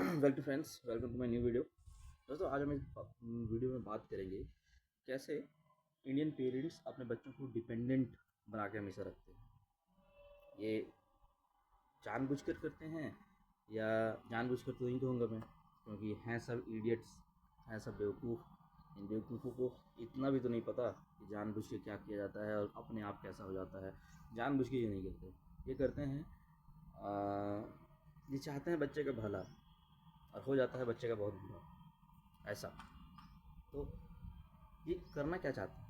Welcome friends, welcome to my new video. दोस्तों, आज हम इस वीडियो में बात करेंगे कैसे इंडियन पेरेंट्स अपने बच्चों को डिपेंडेंट बना के हमेशा रखते हैं। ये जानबूझकर करते हैं या जानबूझकर तो नहीं कहूँगा मैं, क्योंकि हैं सब इडियट्स, हैं सब बेवकूफ़। इन बेवकूफ़ों को इतना भी तो नहीं पता कि जानबूझ के क्या किया जाता है और अपने आप कैसा हो जाता है। जानबूझ के ये नहीं करते, ये करते हैं ये चाहते हैं बच्चे का भला और हो जाता है बच्चे का बहुत बुरा। ऐसा तो ये करना क्या चाहते हैं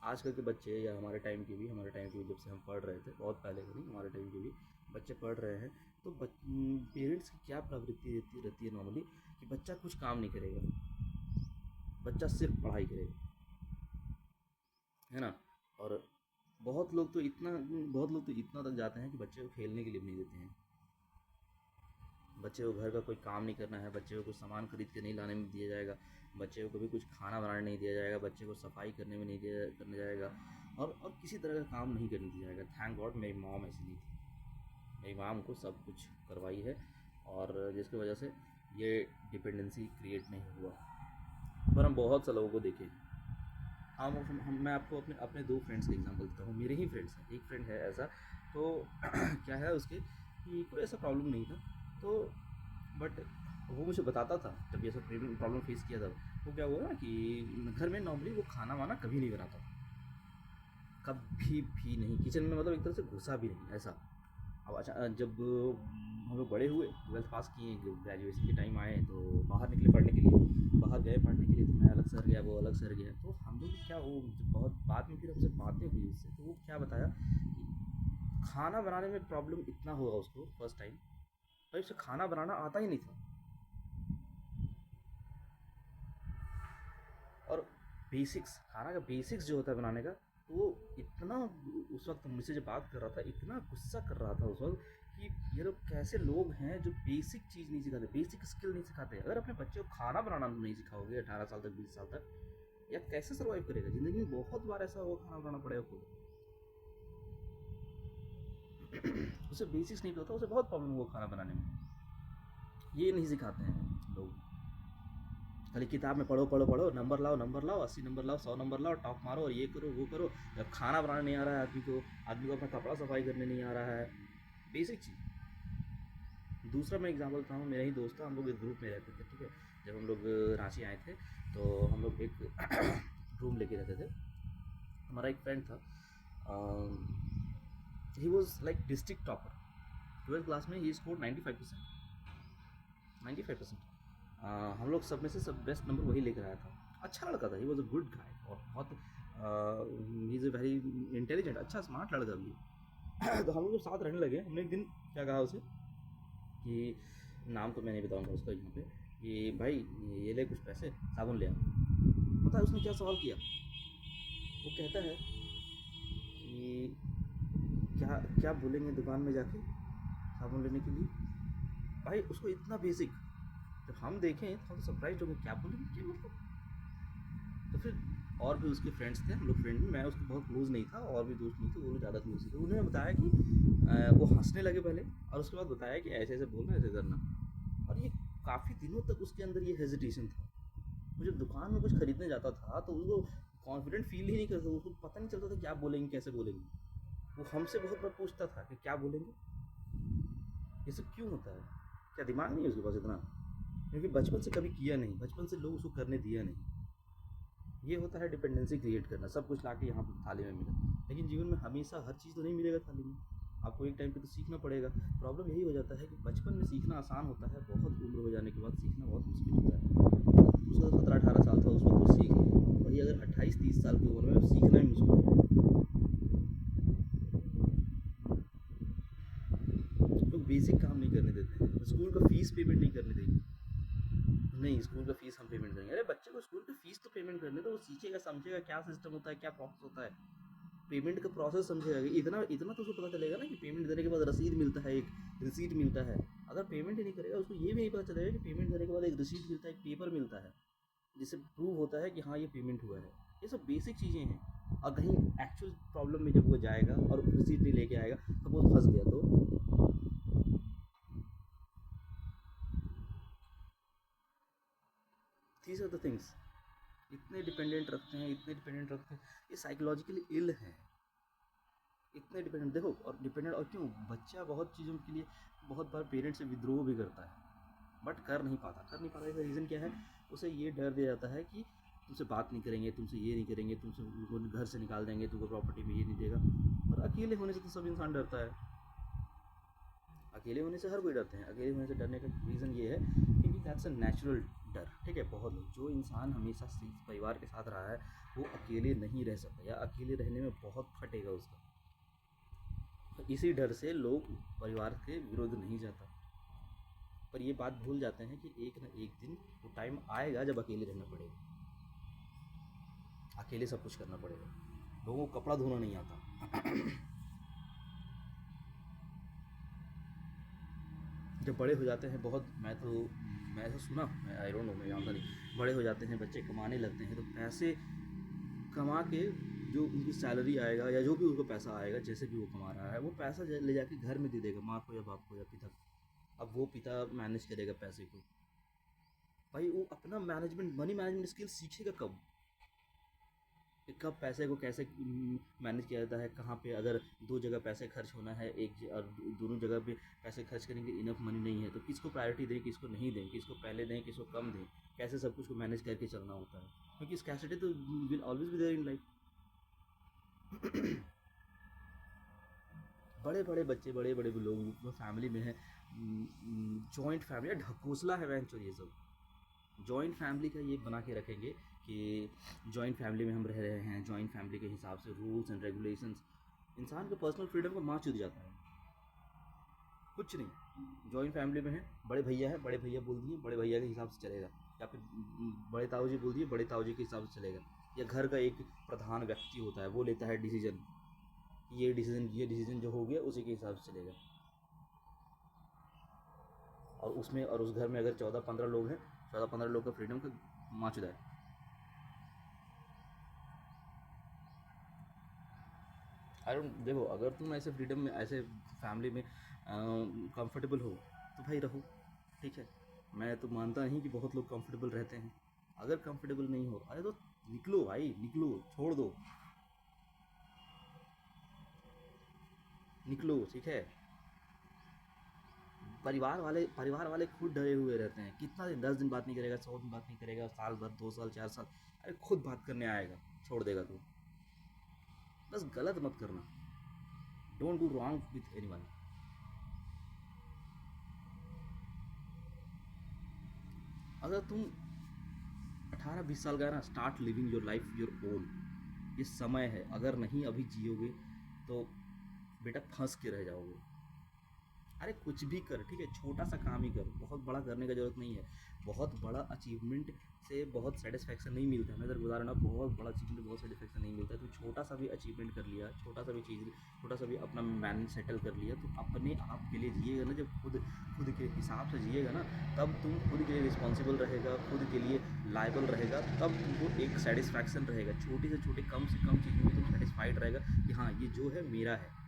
आजकल के बच्चे, या हमारे टाइम के भी जब से हम पढ़ रहे थे, बहुत पहले के नहीं, हमारे टाइम के भी बच्चे पढ़ रहे हैं। तो पेरेंट्स की क्या प्रवृत्ति रहती है नॉर्मली, कि बच्चा कुछ काम नहीं करेगा, बच्चा सिर्फ पढ़ाई करेगा, है ना। और बहुत लोग तो इतना तक जाते हैं कि बच्चे को खेलने के लिए भी नहीं देते हैं। बच्चे को घर का कोई काम नहीं करना है, बच्चे को कुछ सामान खरीद के नहीं लाने में दिया जाएगा, बच्चे को कभी कुछ खाना बनाने नहीं दिया जाएगा, बच्चे को सफाई करने में नहीं दिया करने जाएगा, और किसी तरह का काम नहीं करने दिया जाएगा। थैंक गॉड मेरी मॉम ऐसी नहीं थी, मेरी मॉम को सब कुछ करवाई है, और जिसकी वजह से ये डिपेंडेंसी क्रिएट नहीं हुआ। पर हम बहुत से लोगों को देखे हैं। मैं आपको अपने अपने दो फ्रेंड्स का एग्जांपल देता हूँ, मेरे ही फ्रेंड्स हैं। एक फ्रेंड है ऐसा, तो क्या है उसके कि कोई ऐसा प्रॉब्लम नहीं था, तो बट वो मुझे बताता था जब ये सब प्रॉब्लम फेस किया था। वो क्या हुआ ना कि घर में नॉर्मली वो खाना वाना कभी नहीं बनाता था, कभी भी नहीं किचन में, मतलब एक तरह से घुसा भी नहीं ऐसा। अब अच्छा, जब हम लोग बड़े हुए, ट्वेल्थ पास किए, ग्रेजुएशन के टाइम आए, तो बाहर निकले पढ़ने के लिए, बाहर गए पढ़ने के लिए, तो मैं अलग शहर गया, वो अलग शहर गया। तो हम लोग क्या, वो जब बहुत बाद में फिर हमसे बातें हुई उससे, तो वो क्या बताया कि खाना बनाने में प्रॉब्लम इतना हुआ उसको फर्स्ट टाइम, भाई उसे खाना बनाना आता ही नहीं था। और बेसिक्स, खाना का बेसिक्स जो होता है बनाने का, तो वो इतना, उस वक्त मुझसे जब बात कर रहा था, इतना गुस्सा कर रहा था उस वक्त कि ये लोग कैसे लोग हैं जो बेसिक चीज़ नहीं सिखाते, बेसिक स्किल नहीं सिखाते। अगर अपने बच्चे को खाना बनाना नहीं सिखाओगे 18 साल तक, 20 साल तक, या कैसे सर्वाइव करेगा ज़िंदगी में। बहुत बार ऐसा होगा, खाना बनाना पड़ेगा खुद। उसे बेसिक्स नहीं पता, उसे बहुत प्रॉब्लम होगा खाना बनाने में। ये नहीं सिखाते हैं लोग, खाली किताब में पढ़ो पढ़ो पढ़ो, नंबर लाओ, 80 नंबर लाओ, 100 नंबर लाओ, टॉप मारो और ये करो वो करो। जब खाना बनाना नहीं आ रहा है आदमी को अपना कपड़ा सफाई करने नहीं आ रहा है, बेसिक चीज़। दूसरा मैं एग्जाम्पल बताऊँ, मेरा ही दोस्त था, हम लोग एक ग्रुप में रहते थे, ठीक है। जब हम लोग रांची आए थे, तो हम लोग एक रूम लेके रहते थे। हमारा एक फ्रेंड था, he was like district topper. 12th class में ही स्कोर 95%। हम लोग सब में से सब बेस्ट नंबर वही लेकर आया था। अच्छा लड़का था, he was a good guy, और बहुत he is a very intelligent, अच्छा स्मार्ट लड़का भी है। तो हम लोग जब साथ रहने लगे, हमने एक दिन क्या कहा उसे कि, नाम तो मैं नहीं बताऊंगा उसका यहाँ पे, कि भाई ये ले कुछ पैसे, साबुन ले आ। पता है उसने क्या सवाल किया? वो कहता है कि क्या क्या बोलेंगे दुकान में जाके साबुन लेने के लिए। भाई उसको इतना बेसिक, जब हम देखें तो हम सरप्राइज हो गए, क्या बोलेंगे, क्या मतलब। तो फिर और भी उसके फ्रेंड्स थे, हम लोग फ्रेंड में, मैं उसको बहुत क्लोज नहीं था, और भी दोस्त नहीं थे, वो लोग ज़्यादा क्लोज थे। तो उन्होंने बताया कि वो हंसने लगे पहले, और उसके बाद बताया कि ऐसे ऐसे बोलना, ऐसे करना। और ये काफ़ी दिनों तक उसके अंदर ये हेजिटेशन था। वो जब दुकान में कुछ खरीदने जाता था तो उसको कॉन्फिडेंट फील ही नहीं करता, उसको पता नहीं चलता था क्या बोलेंगे, कैसे बोलेंगे। वो हमसे बहुत बार पूछता था कि क्या बोलेंगे, ये सब क्यों होता है, क्या दिमाग नहीं है उसके पास इतना, क्योंकि बचपन से कभी किया नहीं, बचपन से लोग उसको करने दिया नहीं। ये होता है डिपेंडेंसी क्रिएट करना, सब कुछ लाके यहाँ पर थाली में मिला। लेकिन जीवन में हमेशा हर चीज़ तो नहीं मिलेगा थाली में, आपको एक टाइम पे तो सीखना पड़ेगा। प्रॉब्लम यही हो जाता है कि बचपन में सीखना आसान होता है, बहुत उम्र हो जाने के बाद सीखना बहुत मुश्किल होता है। उसका 17-18 साल था उस वक्त वो सीख लिया, वही अगर 28-30 साल की उम्र में सीखना ही मुश्किल है। लोग बेसिक काम नहीं करने देते हैं, स्कूल का फीस पेमेंट नहीं करने देंगे। नहीं, स्कूल का फीस हम पेमेंट करेंगे। अरे बच्चे को स्कूल की फीस तो पेमेंट करने दो, वो सीखेगा, समझेगा क्या सिस्टम होता है, क्या प्रोसेस होता है, पेमेंट का प्रोसेस समझेगा। इतना इतना तो उसको पता चलेगा ना कि पेमेंट देने के बाद रसीद मिलता है, एक रिसीट मिलता है। अगर पेमेंट ही नहीं करेगा, उसको ये भी नहीं पता चलेगा कि पेमेंट देने के बाद एक रिसीट मिलता है, एक पेपर मिलता है, जिससे प्रूव होता है कि हाँ ये पेमेंट हुआ है। ये सब बेसिक चीज़ें हैं। और कहीं एक्चुअल प्रॉब्लम में जब वो जाएगा और रिसीट नहीं लेके आएगा, तो वो फंस गया। तो आर द थिंग्स, इतने डिपेंडेंट रखते हैं, इतने डिपेंडेंट रखते हैं, ये साइकोलॉजिकली इल है, इतने डिपेंडेंट। देखो और डिपेंडेंट, और क्यों, बच्चा बहुत चीज़ों के लिए बहुत बार पेरेंट्स से विद्रोह भी करता है, बट कर नहीं पाता। इसका रीज़न क्या है, उसे ये डर दिया जाता है कि तुमसे बात नहीं करेंगे, तुमसे ये नहीं करेंगे, तुमसे उनको घर से निकाल देंगे, तुमको प्रॉपर्टी में ये नहीं देगा। और अकेले होने से तो सब इंसान डरता है, अकेले होने से हर कोई डरते हैं। अकेले होने से डरने का रीज़न ये है क्योंकि दैट्स अ नेचुरल डर, ठीक है। बहुत लोग, जो इंसान हमेशा परिवार के साथ रहा है वो अकेले नहीं रह सकता, या अकेले रहने में बहुत फटेगा उसका। इसी डर से लोग परिवार के विरुद्ध नहीं जाता, पर ये बात भूल जाते हैं कि एक ना एक दिन वो टाइम आएगा जब अकेले रहना पड़ेगा, अकेले सब कुछ करना पड़ेगा। लोगों को कपड़ा धोना नहीं आता। जब बड़े हो जाते हैं बहुत, मैं तो सुना, मैं आई डोंट नो, मैं जानता नहीं, बड़े हो जाते हैं बच्चे, कमाने लगते हैं, तो पैसे कमा के जो उनकी सैलरी आएगा या जो भी उनको पैसा आएगा, जैसे भी वो कमा रहा है, वो पैसा ले जाके घर में दे देगा, माँ को या बाप को या पिता को। अब वो पिता मैनेज करेगा पैसे को। भाई वो अपना मनी मैनेजमेंट स्किल सीखेगा कब, कि कब पैसे को कैसे मैनेज किया जाता है, कहाँ पे अगर 2 जगह पैसे खर्च होना है, और दोनों जगह पे पैसे खर्च करेंगे, इनफ मनी नहीं है, तो किसको प्रायोरिटी दें, किसको नहीं दें, किसको पहले दें, किसको कम दें, कैसे सब कुछ को मैनेज करके चलना होता है, क्योंकि स्कैर्सिटी तो will always be there in life. बड़े बड़े बच्चे, बड़े बड़े लोग फैमिली में हैं, जॉइंट फैमिली ढकोसला है वेंचर, ये सब जॉइंट फैमिली का ये बना के रखेंगे कि जॉइंट फैमिली में हम रह रहे हैं, जॉइंट फैमिली के हिसाब से रूल्स एंड रेगुलेशंस, इंसान के पर्सनल फ्रीडम को मार चुद जाता है, कुछ नहीं। जॉइंट फैमिली में है, बड़े भैया है, बड़े भैया बोल दिए, बड़े भैया के हिसाब से चलेगा, या फिर बड़े ताऊ जी बोल दिए, बड़े ताऊ जी के हिसाब से चलेगा, या घर का एक प्रधान व्यक्ति होता है, वो लेता है डिसीजन, ये डिसीजन जो हो गया उसी के हिसाब से चलेगा। और उसमें, और उस घर में अगर 14-15 लोग हैं, 14-15 लोग का फ्रीडम का माचुदा है। आई डोंट, देखो अगर तुम ऐसे फ्रीडम में, ऐसे फैमिली में कंफर्टेबल हो तो भाई रहो, ठीक है। मैं तो मानता नहीं कि बहुत लोग कंफर्टेबल रहते हैं। अगर कंफर्टेबल नहीं हो, अरे तो निकलो भाई, निकलो, छोड़ दो, निकलो, ठीक है। परिवार वाले खुद डरे हुए रहते हैं, कितना दिन, 10 दिन बात नहीं करेगा, 100 दिन बात नहीं करेगा, साल भर, 2 साल, 4 साल, अरे खुद बात करने आएगा, छोड़ देगा तू। बस गलत मत करना, don't do wrong with anyone. अगर तुम 18-20 साल का है ना, start living your life your own. ये समय है, अगर नहीं अभी जियोगे तो बेटा फंस के रह जाओगे। अरे कुछ भी कर, ठीक है, छोटा सा काम ही कर, बहुत बड़ा करने का ज़रूरत नहीं है। बहुत बड़ा अचीवमेंट से बहुत सेटिस्फैक्शन नहीं मिलता है, मैं इधर बता रहा हूँ, बहुत बड़ा अचीवमेंट बहुत सेटिस्फैक्शन नहीं मिलता है। तो छोटा सा भी अचीवमेंट कर लिया, छोटा सा भी चीज़, छोटा सा भी अपना मैनेज सेटल कर लिया, तो अपने आप के लिए जिएगा ना, जब खुद के हिसाब से जिएगा ना, तब तुम खुद के लिए रिस्पॉन्सिबल रहेगा, खुद के लिए लायबल रहेगा, तब तुमको एक सेटिस्फैक्शन रहेगा, छोटी से छोटे, कम से कम चीज़ में तुम सेटिस्फाइड रहेगा कि हाँ ये जो है मेरा है,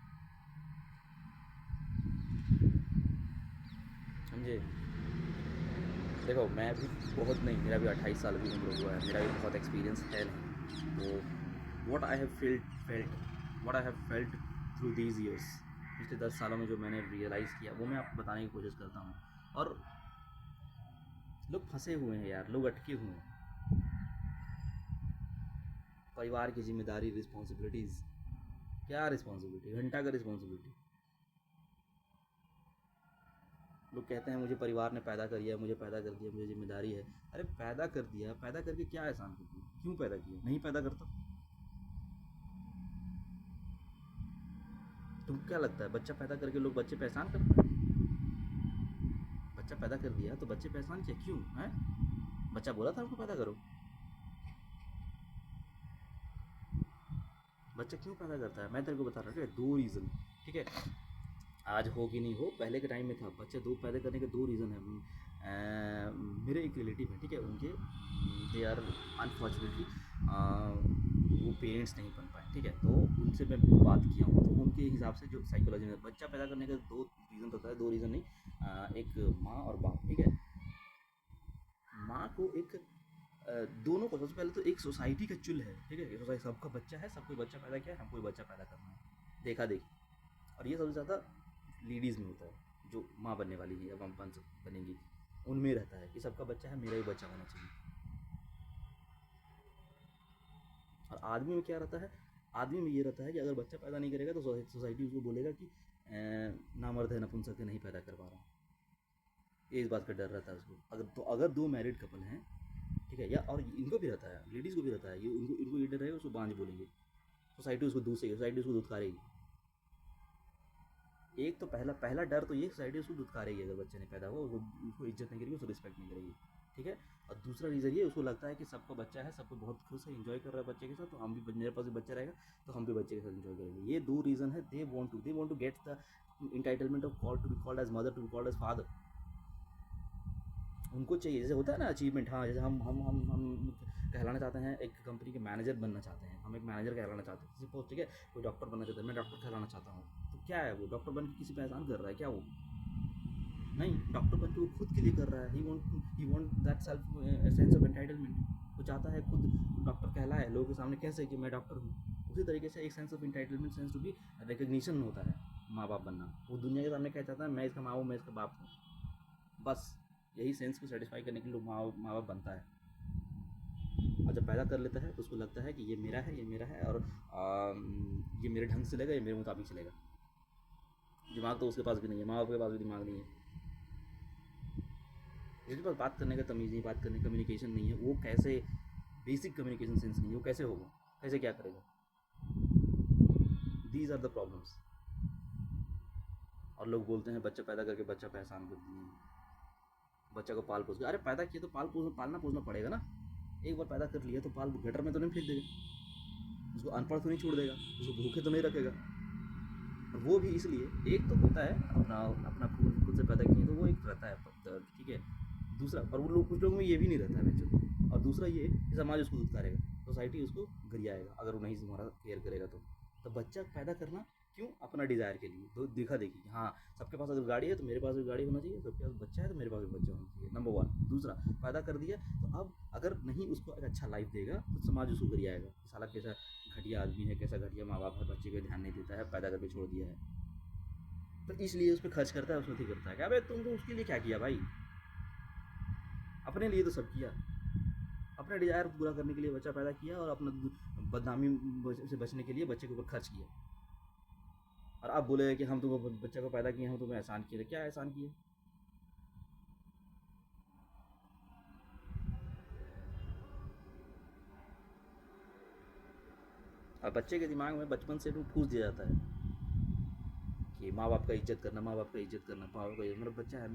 समझे। देखो मैं भी बहुत नहीं, मेरा भी 28 साल की उम्र हुआ है, मेरा भी बहुत एक्सपीरियंस है नहीं, तो what I have felt through these years, पिछले 10 सालों में जो मैंने रियलाइज़ किया वो मैं आपको बताने की कोशिश करता हूँ। और लोग फंसे हुए हैं यार, लोग अटके हुए हैं, परिवार की जिम्मेदारी, रिस्पॉन्सिबिलिटीज़, क्या रिस्पॉन्सिबिलिटी, घंटा का रिस्पॉन्सिबिलिटी। लोग कहते हैं मुझे परिवार ने पैदा कर दिया, मुझे पैदा कर दिया, मुझे जिम्मेदारी है। अरे पैदा कर दिया, पैदा करके क्या एहसान कर दिया, क्यों पैदा किया, नहीं पैदा करता। तुमको क्या लगता है बच्चा पैदा करके लोग बच्चे पे एहसान करते हैं? बच्चा पैदा कर दिया तो बच्चे पे एहसान किया, क्यों है? बच्चा बोला था हमको पैदा करो, बच्चा क्यों पैदा करता है, मैं तेरे को बता रहा हूँ, 2 रीज़न, ठीक है। आज हो कि नहीं हो, पहले के टाइम में था, बच्चे 2 पैदा करने के 2 रीज़न है। मेरे एक रिलेटिव है, ठीक है, उनके दे आर अनफॉर्चुनेटली वो पेरेंट्स नहीं बन पाए, ठीक है। तो उनसे मैं बात किया हूँ, तो उनके हिसाब से जो साइकोलॉजी में बच्चा पैदा करने का 2 रीज़न होता है, 2 रीज़न नहीं, एक माँ और बाप, ठीक है। माँ को एक दोनों को सबसे पहले तो एक सोसाइटी का चुल है, ठीक है, सोसाइटी सबका बच्चा है, सब कोई बच्चा पैदा किया है, हमको भी बच्चा पैदा करना है, देखा देखी। और ये सबसे ज़्यादा लेडीज़ में होता है, जो माँ बनने वाली है या बन बनेंगी, उनमें रहता है कि सबका बच्चा है, मेरा भी बच्चा होना चाहिए। और आदमी में क्या रहता है, आदमी में ये रहता है कि अगर बच्चा पैदा नहीं करेगा तो सोसाइटी उसको बोलेगा कि नामर्द है, नपुंसक है, नहीं पैदा कर पा रहा, ये इस बात का डर रहता है उसको। अगर दो मैरिड कपल हैं, ठीक है, या और इनको भी रहता है, लेडीज़ को भी रहता है, ये इनको ये डर रहेगा, उसको बांझ बोलेंगे, सोसाइटी उसको दूसरी सोसाइटी उसको धुतकारेगी। एक तो पहला पहला डर तो ये, सोसाइटी उसको धुतकारेगी अगर बच्चे नहीं पैदा हुआ, उसको इज्जत नहीं करेगी, उसको रिस्पेक्ट नहीं करेगी, ठीक है। और दूसरा रीज़न ये, उसको लगता है कि सबका बच्चा है, सबको बहुत खुश है, एंजॉय कर रहा है बच्चे के साथ, तो हम भी, मेरे पास भी बच्चा रहेगा तो हम भी बच्चे के साथ एंजॉय करेंगे। ये दो रीज़न है। They want to get the entitlement of call to be called as mother, to be called as father. उनको चाहिए, जैसे होता है ना अचीवमेंट, हाँ, जैसे हम कहलाना चाहते हैं, एक कंपनी के मैनेजर बनना चाहते हैं, हम एक मैनेजर कहलाना चाहते हैं, सपोज, ठीक है, कोई डॉक्टर बनना चाहता है, मैं डॉक्टर कहलाना चाहता हूँ, तो क्या है वो, डॉक्टर बन के किसी पे एहसान कर रहा है क्या वो? नहीं, डॉक्टर बन के वो खुद के लिए कर रहा है, he want that self sense of entitlement. वो चाहता है खुद डॉक्टर कहलाए, लोगों के सामने कैसे कि मैं डॉक्टर हूँ। उसी तरीके से एक sense of entitlement, sense to be recognition होता है माँ बाप बनना। वो दुनिया के सामने क्या चाहता है, मैं इसका माँ हूँ, मैं इसका बाप हूँ, बस यही सेंस को सेटिस्फाई करने के लिए माँ बाप बनता है। और जब पैदा कर लेता है तो उसको लगता है कि ये मेरा है, ये मेरा है, और ये मेरे ढंग से चलेगा, ये मेरे मुताबिक चलेगा। दिमाग तो उसके पास भी नहीं है, माँ बाप के पास भी दिमाग नहीं है, उसके पास बात करने का तमीज़ नहीं, बात करने कम्युनिकेशन नहीं है, वो कैसे, बेसिक कम्युनिकेशन सेंस नहीं है, वो कैसे होगा, कैसे क्या करेगा। These are the problems. और लोग बोलते हैं बच्चा पैदा करके बच्चा पे एहसान कर दिए, बच्चा को पाल पोस के, अरे पैदा किया तो पालना पोसना पड़ेगा ना। एक बार पैदा कर लिया तो पाल गटर में तो नहीं फेंक देगा, उसको अनपढ़ तो नहीं छोड़ देगा, उसको भूखे तो नहीं रखेगा। और वो भी इसलिए, एक तो होता है अपना अपना खुद से पैदा किए तो वो एक रहता है, ठीक है। दूसरा, और वो लोग, कुछ लोगों में ये भी नहीं रहता है बच्चों। और दूसरा ये कि समाज उसको धुतकारेगा, सोसाइटी उसको गरियाएगा अगर वो नहीं तुम्हारा केयर करेगा तो बच्चा पैदा करना क्यों, अपना डिज़ायर के लिए, तो देखा देखी, हाँ, सबके पास अगर गाड़ी है तो मेरे पास भी गाड़ी होना चाहिए, सबके पास बच्चा है तो मेरे पास भी बच्चा होना चाहिए, नंबर वन। दूसरा, पैदा कर दिया तो अब अगर नहीं उसको एक अच्छा लाइफ देगा तो समाज उसको गरियाएगा, साला कैसा घटिया आदमी है, कैसा घटिया माँ बाप है, बच्चे को ध्यान नहीं देता है, पैदा करके छोड़ दिया है। तो इसलिए उस पर खर्च करता है, उसमें ठीक करता है क्या, अबे तुम तो उसके लिए क्या किया भाई, अपने लिए तो सब किया, अपने डिज़ायर पूरा करने के लिए बच्चा पैदा किया, और अपना बदनामी से बचने के लिए बच्चे के ऊपर खर्च किया। और आप बोले कि हम तुमको बच्चे को पैदा किए, हम तुम्हें एहसान किए, क्या एहसान किए? और बच्चे के दिमाग में बचपन से भी फूस दिया जाता है कि माँ बाप का इज्जत करना, माँ बाप का इज्जत करना, माँ बाप का इज्जत। मेरा बच्चा है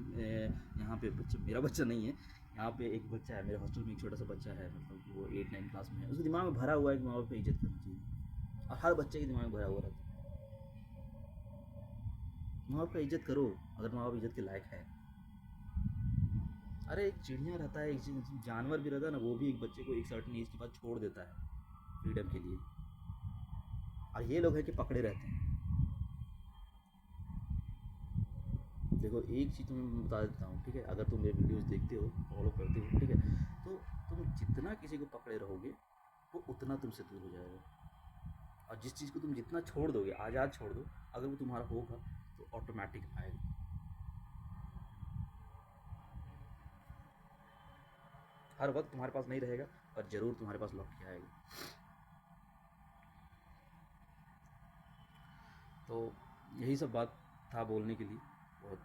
यहाँ पे, बच्चा मेरा बच्चा नहीं है, यहाँ पे एक बच्चा है मेरे हॉस्टल में, एक छोटा सा बच्चा है, मतलब वो 8-9 क्लास में है, उसके दिमाग में भरा हुआ है कि माँ बाप का इज्जत करना चाहिए। और हर बच्चे के दिमाग में भरा हुआ रहता है, माँ बाप का इज्जत करो अगर माँ बाप इज्जत के लायक है। अरे एक चिड़िया रहता है, एक जानवर भी रहता है ना, वो भी एक बच्चे को एक सर्टेन एज के बाद छोड़ देता है फ्रीडम के लिए। और ये लोग हैं कि पकड़े रहते हैं। देखो एक चीज़ तुम्हें बता देता हूँ, ठीक है, अगर तुम मेरे वीडियोस देखते हो, फॉलो करते हो, ठीक है, तो तुम जितना किसी को पकड़े रहोगे वो उतना तुमसे दूर हो जाएगा। और जिस चीज़ को तुम जितना छोड़ दोगे, आज़ाद छोड़ दो, अगर वो तुम्हारा होगा तो ऑटोमेटिक आएगा। हर वक्त तुम्हारे पास नहीं रहेगा, पर ज़रूर तुम्हारे पास लौट के आएगा। तो यही सब बात था बोलने के लिए, बहुत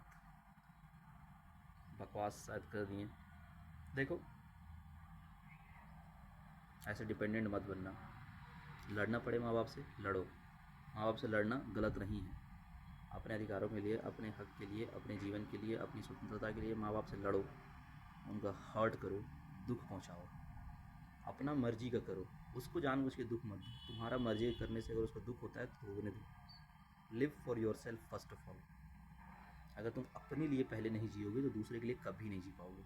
बकवास शायद कर दिए। देखो, ऐसे डिपेंडेंट मत बनना, लड़ना पड़े माँ बाप से लड़ो, माँ बाप से लड़ना गलत नहीं है। अपने अधिकारों के लिए, अपने हक के लिए, अपने जीवन के लिए, अपनी स्वतंत्रता के लिए माँ बाप से लड़ो, उनका हर्ट करो, दुख पहुँचाओ, अपना मर्जी का करो, उसको जानबूझ के दुख मत दो। तुम्हारा मर्जी करने से अगर उसको दुख होता है तो होने दो। Live for your self first of all. अगर तुम अपने लिए पहले नहीं जियोगे तो दूसरे के लिए कभी नहीं जी पाओगे।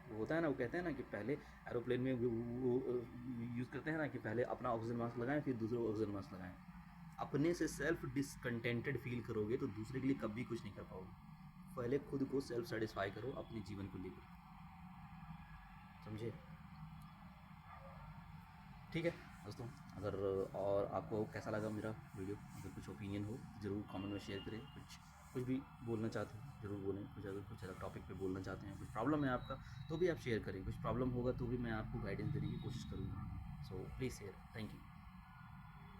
वो होता है ना, वो कहते हैं ना कि पहले एरोप्लेन में वो यूज़ करते हैं ना कि पहले अपना ऑक्सीजन मास्क लगाएं फिर दूसरे को ऑक्सीजन मास्क लगाएं। अपने से सेल्फ डिसकंटेंटेड फील करोगे तो दूसरे के लिए कभी कुछ नहीं कर पाओगे। पहले खुद को सेल्फ सेटिस्फाई करो अपने जीवन को लेकर। समझे? ठीक है दोस्तों, अगर और आपको कैसा लगा मेरा वीडियो, अगर कुछ ओपिनियन हो ज़रूर कमेंट में शेयर करें। कुछ भी बोलना चाहते हैं ज़रूर बोलें। कुछ अगर कुछ अलग टॉपिक पे बोलना चाहते हैं, कुछ प्रॉब्लम है आपका तो भी आप शेयर करें। कुछ प्रॉब्लम होगा तो भी मैं आपको गाइडेंस देने की कोशिश करूँगा। So please share. Thank you.